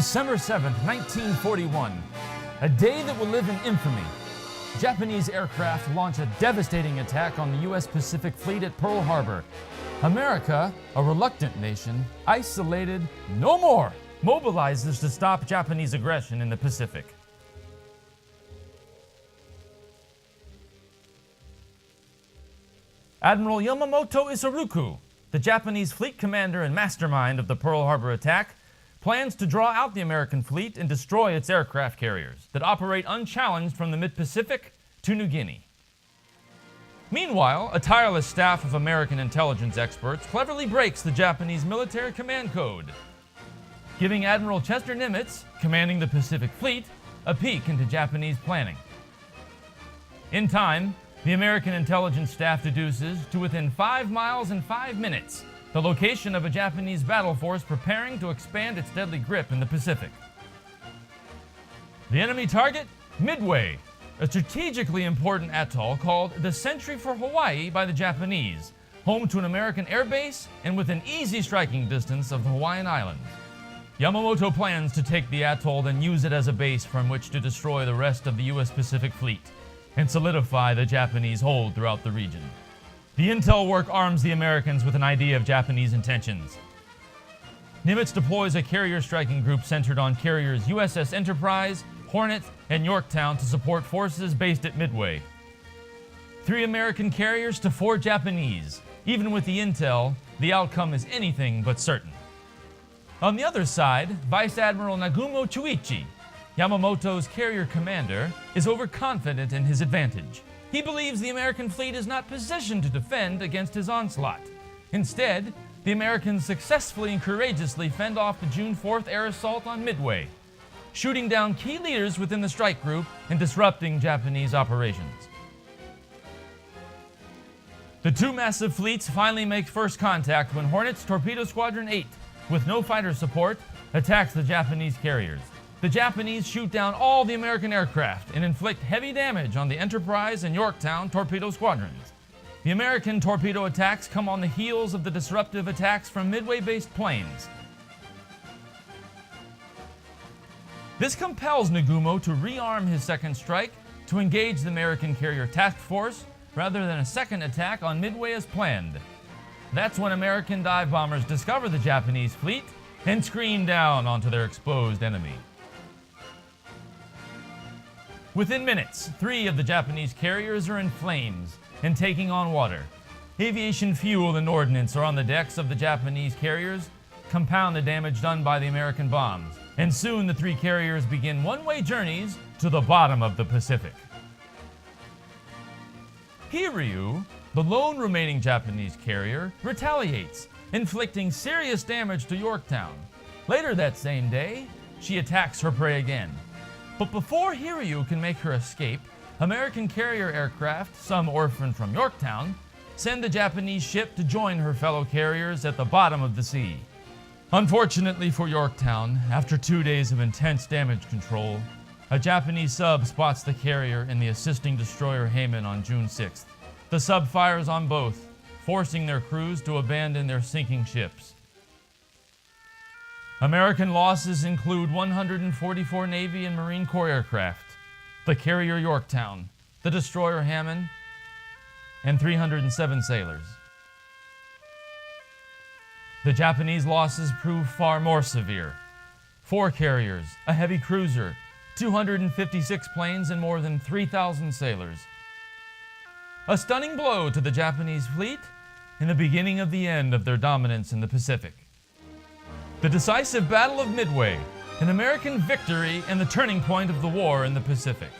December 7th, 1941, a day that will live in infamy. Japanese aircraft launch a devastating attack on the U.S. Pacific Fleet at Pearl Harbor. America, a reluctant nation, isolated no more, mobilizes to stop Japanese aggression in the Pacific. Admiral Yamamoto Isoroku, the Japanese fleet commander and mastermind of the Pearl Harbor attack, plans to draw out the American fleet and destroy its aircraft carriers that operate unchallenged from the mid-Pacific to New Guinea. Meanwhile, a tireless staff of American intelligence experts cleverly breaks the Japanese military command code, giving Admiral Chester Nimitz, commanding the Pacific Fleet, a peek into Japanese planning. In time, the American intelligence staff deduces to within 5 miles and 5 minutes the location of a Japanese battle force preparing to expand its deadly grip in the Pacific. The enemy target? Midway, a strategically important atoll called the Sentry for Hawaii by the Japanese, home to an American air base and within easy striking distance of the Hawaiian Islands. Yamamoto plans to take the atoll, then use it as a base from which to destroy the rest of the U.S. Pacific Fleet and solidify the Japanese hold throughout the region. The intel work arms the Americans with an idea of Japanese intentions. Nimitz deploys a carrier striking group centered on carriers USS Enterprise, Hornet, and Yorktown to support forces based at Midway. 3 American carriers to 4 Japanese. Even with the intel, the outcome is anything but certain. On the other side, Vice Admiral Nagumo Chuichi, Yamamoto's carrier commander, is overconfident in his advantage. He believes the American fleet is not positioned to defend against his onslaught. Instead, the Americans successfully and courageously fend off the June 4th air assault on Midway, shooting down key leaders within the strike group and disrupting Japanese operations. The 2 massive fleets finally make first contact when Hornet's Torpedo Squadron 8, with no fighter support, attacks the Japanese carriers. The Japanese shoot down all the American aircraft and inflict heavy damage on the Enterprise and Yorktown torpedo squadrons. The American torpedo attacks come on the heels of the disruptive attacks from Midway-based planes. This compels Nagumo to rearm his second strike to engage the American carrier task force rather than a second attack on Midway as planned. That's when American dive bombers discover the Japanese fleet and scream down onto their exposed enemy. Within minutes, 3 of the Japanese carriers are in flames and taking on water. Aviation fuel and ordnance are on the decks of the Japanese carriers, compound the damage done by the American bombs, and soon the 3 carriers begin one-way journeys to the bottom of the Pacific. Hiryu, the lone remaining Japanese carrier, retaliates, inflicting serious damage to Yorktown. Later that same day, she attacks her prey again. But before Hiryu can make her escape, American carrier aircraft, some orphaned from Yorktown, send the Japanese ship to join her fellow carriers at the bottom of the sea. Unfortunately for Yorktown, after 2 days of intense damage control, a Japanese sub spots the carrier and the assisting destroyer Hayman on June 6th. The sub fires on both, forcing their crews to abandon their sinking ships. American losses include 144 Navy and Marine Corps aircraft, the carrier Yorktown, the destroyer Hammond, and 307 sailors. The Japanese losses prove far more severe. 4 carriers, a heavy cruiser, 256 planes, and more than 3,000 sailors. A stunning blow to the Japanese fleet and the beginning of the end of their dominance in the Pacific. The decisive Battle of Midway, an American victory and the turning point of the war in the Pacific.